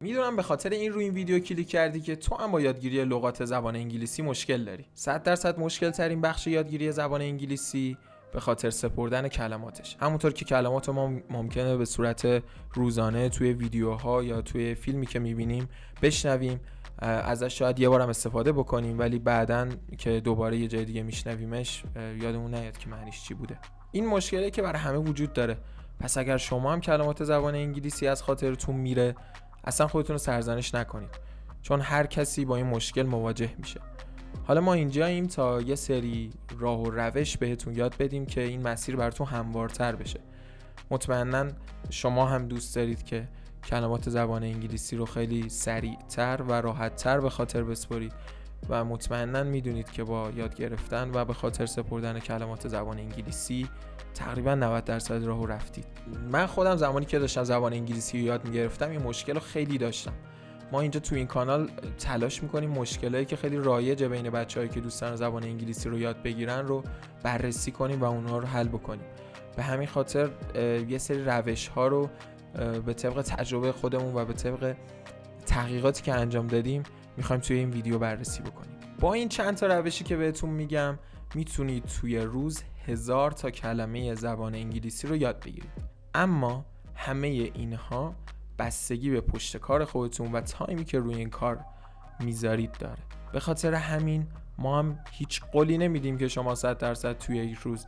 میدونم به خاطر این روی این ویدیو کلیک کردی که تو هم با یادگیری لغات زبان انگلیسی مشکل داری. 100% مشکل ترین بخش یادگیری زبان انگلیسی به خاطر سپردن کلماتش. همونطور که کلمات ما ممکنه به صورت روزانه توی ویدیوها یا توی فیلمی که میبینیم بشنویم، ازش شاید یه بارم استفاده بکنیم، ولی بعدن که دوباره یه جای دیگه میشنویمش یادمون نیاد که معنیش چی بوده. این مشکلی که برای همه وجود داره. پس اگر شما هم کلمات زبان انگلیسی از خاطرتون میره، اصلا خودتون رو سرزنش نکنید، چون هر کسی با این مشکل مواجه میشه. حالا ما اینجاییم تا یه سری راه و روش بهتون یاد بدیم که این مسیر براتون هموارتر بشه. مطمئناً شما هم دوست دارید که کلمات زبان انگلیسی رو خیلی سریعتر و راحتتر به خاطر بسپارید و مطمئناً میدونید که با یاد گرفتن و به خاطر سپردن کلمات زبان انگلیسی تقریبا 90% راهو رفتید. من خودم زمانی که داشتم زبان انگلیسی رو یاد میگرفتم این مشکل رو خیلی داشتم. ما اینجا تو این کانال تلاش میکنیم مشکلایی که خیلی رایجه بین بچه‌هایی که دوستان زبان انگلیسی رو یاد بگیرن رو بررسی کنیم و اونها رو حل بکنیم. به همین خاطر یه سری روش‌ها رو به طبق تجربه خودمون و به طبق تحقیقاتی که انجام دادیم میخوایم توی این ویدیو بررسی بکنیم. با این چند تا روشی که بهتون میگم میتونید توی روز 1000 تا کلمه زبان انگلیسی رو یاد بگیرید. اما همه اینها بستگی به پشت کار خودتون و تایمی که روی این کار میذارید داره. به خاطر همین ما هم هیچ قولی نمیدیم که شما 100% توی یک روز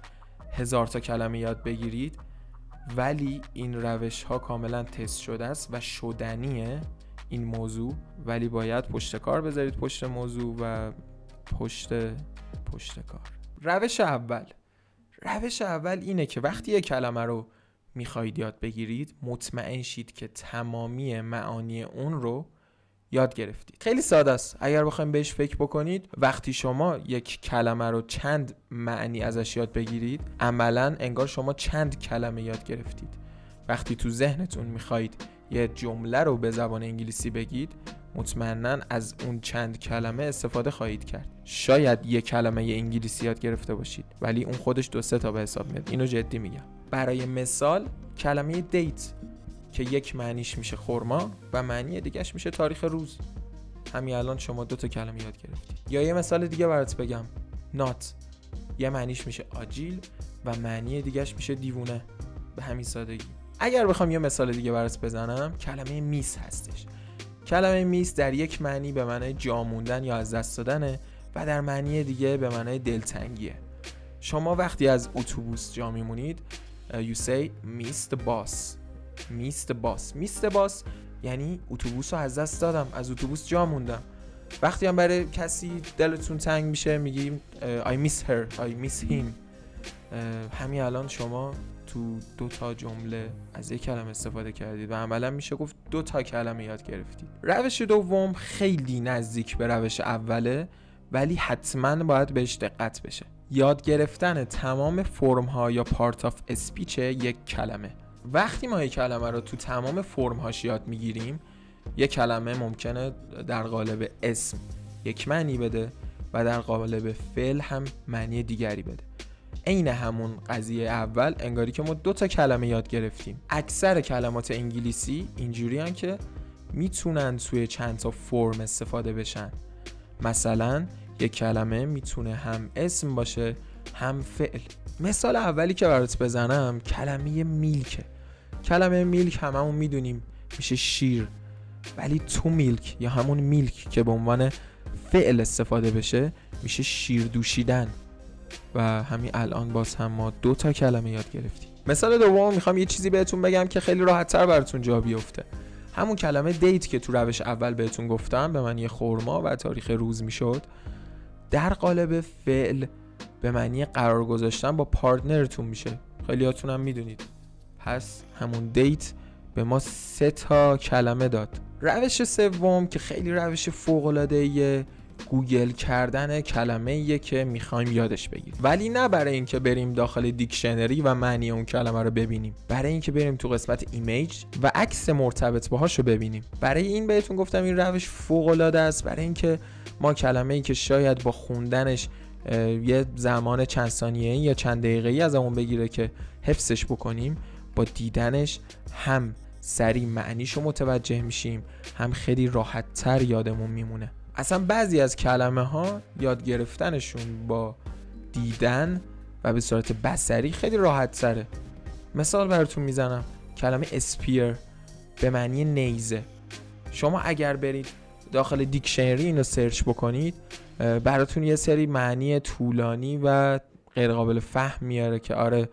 1000 تا کلمه یاد بگیرید، ولی این روش ها کاملا تست شده است و شدنیه این موضوع، ولی باید پشت کار بذارید پشت موضوع و پشت کار. روش اول اینه که وقتی یک کلمه رو میخواید یاد بگیرید مطمئن شید که تمامی معانی اون رو یاد گرفتید. خیلی ساده است. اگر بخوایم بهش فکر بکنید، وقتی شما یک کلمه رو چند معنی ازش یاد بگیرید، عملاً انگار شما چند کلمه یاد گرفتید. وقتی تو ذهنتون میخواید یه جمله رو به زبان انگلیسی بگید، مطمئناً از اون چند کلمه استفاده خواهید کرد. شاید یک کلمه انگلیسی یاد گرفته باشید، ولی اون خودش 2-3 تا به حساب میاد. اینو جدی میگم. برای مثال کلمه دیت که یک معنیش میشه خرما و معنی دیگهش میشه تاریخ روز. همین الان شما 2 تا کلمه یاد گرفتید. یا یه مثال دیگه برات بگم، نات یه معنیش میشه آجیل و معنی دیگهش میشه دیوونه. به همین سادگی. اگر بخوام یه مثال دیگه برات بزنم، کلمه میس هستش. کلمه میس در یک معنی به معنای جا موندن یا از دست دادنه و در معنی دیگه به معنای دلتنگیه. شما وقتی از اتوبوس جا میمونید you say miss the bus یعنی اتوبوس رو از دست دادم، از اتوبوس جا موندم. وقتی هم برای کسی دلتون تنگ میشه میگیم I miss her I miss him. همین الان شما تو 2 تا جمله از یک کلمه استفاده کردید و عملا میشه گفت 2 تا کلمه یاد گرفتید. روش دوم خیلی نزدیک به روش اوله، ولی حتما باید بهش دقت بشه. یاد گرفتن تمام فرم ها یا پارت آف اسپیچ یک کلمه. وقتی ما یک کلمه رو تو تمام فرم هاش یاد میگیریم، یک کلمه ممکنه در قالب اسم یک معنی بده و در قالب فعل هم معنی دیگری بده. عین همون قضیه اول، انگاری که ما 2 تا کلمه یاد گرفتیم. اکثر کلمات انگلیسی اینجوریان که میتونن توی چند تا فرم استفاده بشن. مثلا یک کلمه میتونه هم اسم باشه هم فعل. مثال اولی که برات بزنم کلمه میلکه. کلمه میلک هممون میدونیم میشه شیر، ولی تو میلک یا همون میلک که به عنوان فعل استفاده بشه میشه شیر دوشیدن و همین الان باز هم ما 2 تا کلمه یاد گرفتیم. مثال دوم میخوام یه چیزی بهتون بگم که خیلی راحت‌تر براتون جا بیفته. همون کلمه دیت که تو روش اول بهتون گفتم به معنی خرما و تاریخ روز میشد، در قالب فعل به معنی قرار گذاشتن با پارتنرتون میشه. خیلیاتون هم میدونید. پس همون دیت به ما 3 تا کلمه داد. روش سوم که خیلی روش فوق‌العاده‌ایه، گوگل کردن کلمه‌ایه که میخوایم یادش بگیریم، ولی نه برای اینکه بریم داخل دیکشنری و معنی اون کلمه رو ببینیم، برای اینکه بریم تو قسمت ایمیج و عکس مرتبط باهاش رو ببینیم. برای این بهتون گفتم این روش فوق‌العاده است، برای اینکه ما کلمه‌ای که شاید با خوندنش یه زمان چند ثانیه‌ای یا چند دقیقه‌ای از اون بگیره که حفظش بکنیم، با دیدنش هم سریع معنیشو متوجه میشیم، هم خیلی راحت تر یادمون میمونه. اصلا بعضی از کلمه ها یاد گرفتنشون با دیدن و به صورت بصری خیلی راحت تره. مثال براتون میزنم، کلمه اسپیر به معنی نیزه. شما اگر برید داخل دیکشنری اینو سرچ بکنید براتون یه سری معنی طولانی و غیر قابل فهم میاره که آره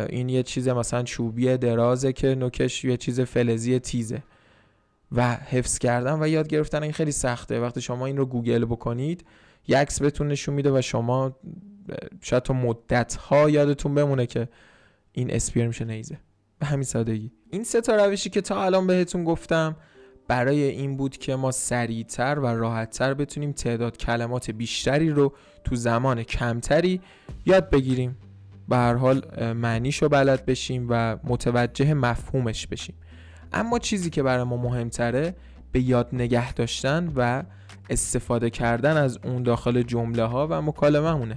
این یه چیز مثلا چوبیه درازه که نوکش یه چیز فلزی تیزه و حفظ کردن و یاد گرفتن این خیلی سخته. وقتی شما این رو گوگل بکنید یه عکس بهتون نشون میده و شما شاید تا مدت‌ها یادتون بمونه که این اسپیر میشه نیزه. به همین سادگی. این 3 روشی که تا الان بهتون گفتم برای این بود که ما سریعتر و راحتتر بتونیم تعداد کلمات بیشتری رو تو زمان کمتری یاد بگیریم. به هر حال معنیشو بلد بشیم و متوجه مفهومش بشیم. اما چیزی که برای ما مهمتره به یاد نگه داشتن و استفاده کردن از اون داخل جمله ها و مکالمه مونه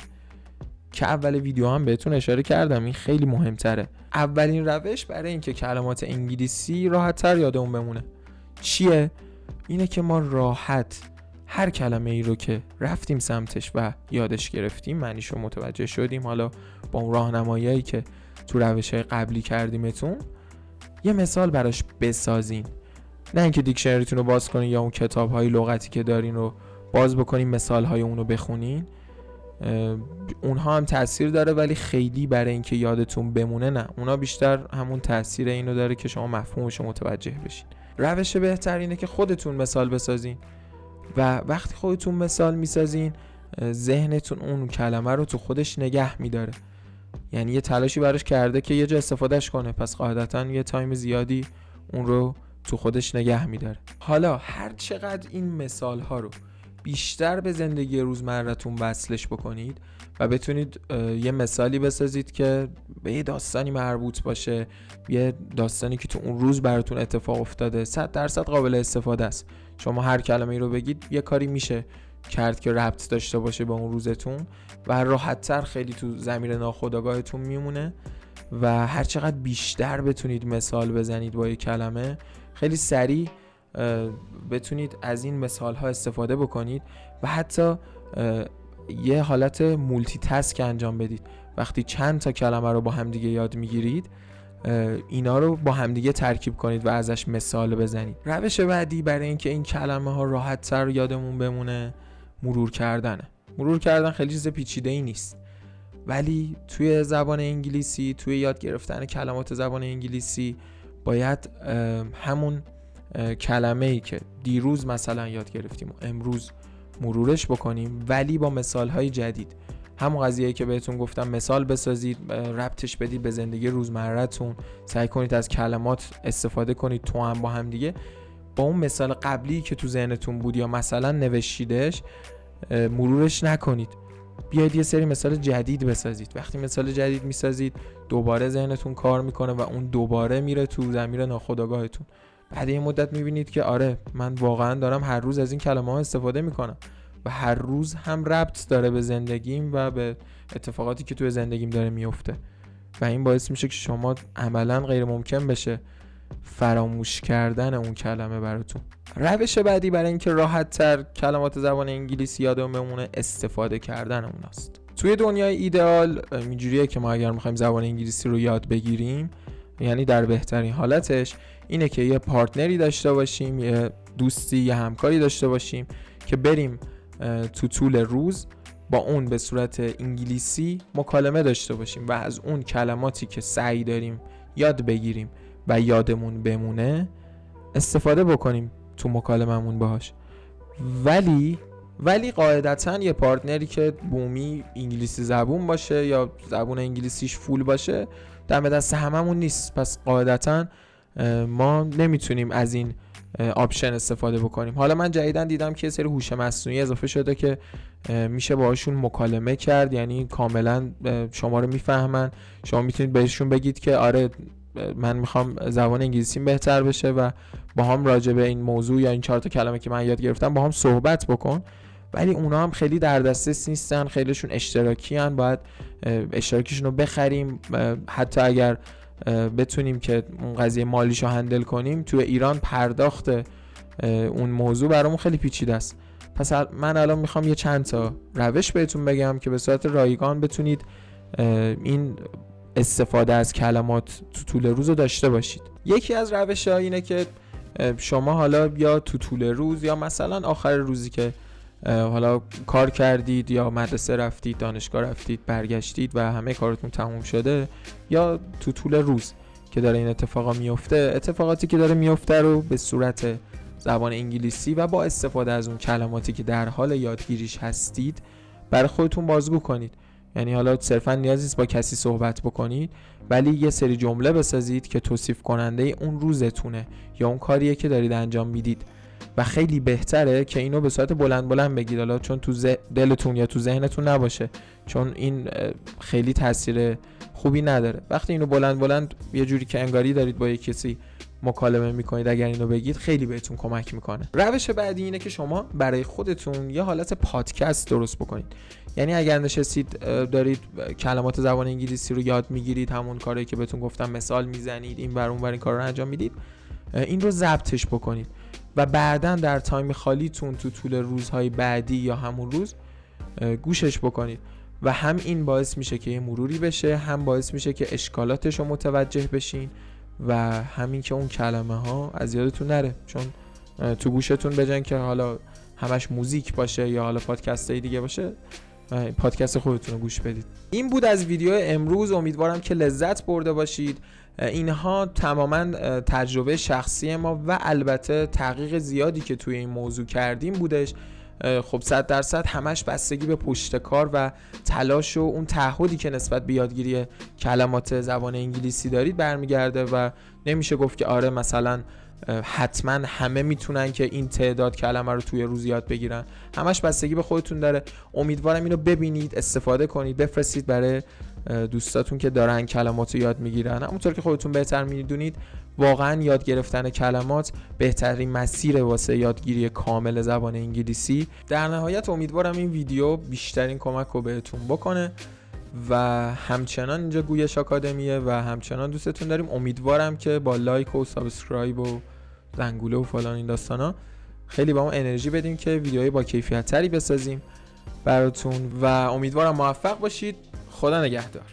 که اول ویدیو هم بهتون اشاره کردم. این خیلی مهمتره. اولین روش برای اینکه کلمات انگلیسی راحت‌تر یادمون بمونه چیه؟ اینه که ما راحت هر کلمه ای رو که رفتیم سمتش و یادش گرفتیم معنیش رو متوجه شدیم، حالا با اون راهنماییایی که تو روش‌های قبلی کردیمتون یه مثال براش بسازین. نه اینکه دیکشنریتون رو باز کنین یا اون کتاب‌های لغتی که دارین رو باز بکنین مثال‌های اون رو بخونین. اونها هم تأثیر داره ولی خیلی برای اینکه یادتون بمونه نه. اونا بیشتر همون تأثیر اینو داره که شما مفهومش رو متوجه بشین. روش بهتر اینه که خودتون مثال بسازین و وقتی خودتون مثال میسازین ذهنتون اون کلمه رو تو خودش نگه میداره. یعنی یه تلاشی براش کرده که یه جا استفادهش کنه، پس قاعدتاً یه تایم زیادی اون رو تو خودش نگه میداره. حالا هر چقدر این مثال ها رو بیشتر به زندگی روزمرتون وصلش بکنید و بتونید یه مثالی بسازید که به یه داستانی مربوط باشه، یه داستانی که تو اون روز براتون اتفاق افتاده، 100% قابل استفاده است. شما هر کلمه‌ای رو بگید یه کاری میشه کرد که ربط داشته باشه به اون روزتون و راحت‌تر خیلی تو ضمیر ناخودآگاهتون میمونه و هر چقدر بیشتر بتونید مثال بزنید با یه کلمه خیلی سریع بتونید از این مثال ها استفاده بکنید و حتی یه حالت مولتی تاسک انجام بدید. وقتی چند تا کلمه رو با همدیگه یاد میگیرید اینا رو با همدیگه ترکیب کنید و ازش مثال بزنید. روش بعدی برای اینکه این کلمه ها راحت تر یادمون بمونه مرور کردنه. مرور کردن خیلی چیز پیچیده ای نیست ولی توی زبان انگلیسی، توی یاد گرفتن کلمات زبان انگلیسی باید همون کلمه‌ای که دیروز مثلا یاد گرفتیم و امروز مرورش بکنیم ولی با مثال‌های جدید. همون قضیه‌ای که بهتون گفتم مثال بسازید، ربطش بدید به زندگی روزمره‌تون، سعی کنید از کلمات استفاده کنید تو هم با هم دیگه با اون مثال قبلی که تو ذهنتون بود یا مثلا نوشتیدش مرورش نکنید. بیاید یه سری مثال جدید بسازید. وقتی مثال جدید میسازید دوباره ذهنتون کار میکنه و اون دوباره میره تو ضمیر ناخودآگاهتون. بعد این مدت میبینید که آره من واقعا دارم هر روز از این کلمه ها استفاده میکنم و هر روز هم ربط داره به زندگیم و به اتفاقاتی که توی زندگیم dاره میفته و این باعث میشه که شما عملا غیر ممکن بشه فراموش کردن اون کلمه براتون. روش بعدی برای اینکه راحت تر کلمات زبان انگلیسی یادمون بمونه استفاده کردن اوناست. توی دنیای ایدئال اینجوریه که ما اگر میخوایم زبان انگلیسی رو یاد بگیریم، یعنی در بهترین حالتش اینه که یه پارتنری داشته باشیم، یه دوستی، یه همکاری داشته باشیم که بریم تو طول روز با اون به صورت انگلیسی مکالمه داشته باشیم و از اون کلماتی که سعی داریم یاد بگیریم و یادمون بمونه استفاده بکنیم تو مکالممون باهاش. ولی قاعدتاً یه پارتنری که بومی انگلیسی زبون باشه یا زبون انگلیسیش فول باشه دم دست هممون نیست. پس قاعدتاً ما نمیتونیم از این آپشن استفاده بکنیم. حالا من جدیداً دیدم که یه سری هوش مصنوعی اضافه شده که میشه باهاشون مکالمه کرد، یعنی کاملا شما رو میفهمن. شما میتونید بهشون بگید که آره من میخوام زبان انگلیسیم بهتر بشه و با هم راجع به این موضوع یا این 4 تا کلمه که من یاد گرفتم با هم صحبت بکن. ولی اونا هم خیلی در دسترس نیستن، خیلیشون اشتراکی ان، باید اشتراکیشون رو بخریم. حتی اگر بتونیم که اون قضیه مالیشو هندل کنیم، تو ایران پرداخت اون موضوع برامون خیلی پیچیده است. پس من الان میخوام یه چند تا روش بهتون بگم که به صورت رایگان بتونید این استفاده از کلمات تو طول روز رو داشته باشید. یکی از روش‌ها اینه که شما حالا یا تو طول روز یا مثلا آخر روزی که حالا کار کردید یا مدرسه رفتید، دانشگاه رفتید، برگشتید و همه کارتون تموم شده، یا تو طول روز که داره این اتفاقا میفته، اتفاقاتی که داره میفته رو به صورت زبان انگلیسی و با استفاده از اون کلماتی که در حال یادگیریش هستید برای خودتون بازگو کنید. یعنی حالا صرفا نیازی نیست با کسی صحبت بکنید، ولی یه سری جمله بسازید که توصیف کننده اون روزتونه یا اون کاریه که دارید انجام میدید و خیلی بهتره که اینو به صورت بلند بگید، حالا چون تو دلتون یا تو ذهنتون نباشه، چون این خیلی تاثیر خوبی نداره. وقتی اینو بلند یه جوری که انگاری دارید با یک کسی مکالمه میکنید، اگر اینو بگید خیلی بهتون کمک میکنه. روش بعدی اینه که شما برای خودتون یه حالت پادکست درست بکنید. یعنی اگر نشستید دارید کلمات زبان انگلیسی رو یاد میگیرید، همون کاری که بهتون گفتم مثال میزنید، این بر اون بر این کارا رو انجام میدید، این رو ضبطش بکنید و بعداً در تایم خالیتون تو طول روزهای بعدی یا همون روز گوشش بکنید و هم این باعث میشه که یه مروری بشه، هم باعث میشه که اشکالاتش رو متوجه بشین و همین که اون کلمه ها از یادتون نره، چون تو گوشتون بجن که حالا همش موزیک باشه یا حالا پادکست های دیگه باشه، پادکست خودتون رو گوش بدید. این بود از ویدیو امروز، امیدوارم که لذت برده باشید. اینها تماما تجربه شخصی ما و البته تحقیق زیادی که توی این موضوع کردیم بودش. خب 100% همش بستگی به پشتکار و تلاش و اون تعهدی که نسبت به یادگیری کلمات زبان انگلیسی دارید برمیگرده و نمیشه گفت که آره مثلا حتما همه میتونن که این تعداد کلمه رو توی روز یاد بگیرن. همش بستگی به خودتون داره. امیدوارم اینو ببینید، استفاده کنید، بفرستید برای دوستاتون که دارن کلمات رو یاد میگیرن. همونطور که خودتون بهتر میدونید واقعا یاد گرفتن کلمات بهترین مسیر واسه یادگیری کامل زبان انگلیسی. در نهایت امیدوارم این ویدیو بیشترین کمک رو بهتون بکنه و همچنان اینجا گویش آکادمیه و همچنان دوستتون داریم. امیدوارم که با لایک و سابسکرایب و زنگوله و فلان این داستانا خیلی با ما انرژی بدیم که ویدیوهای با کیفیت تری بسازیم براتون و امیدوارم موفق باشید. خدا نگهدار.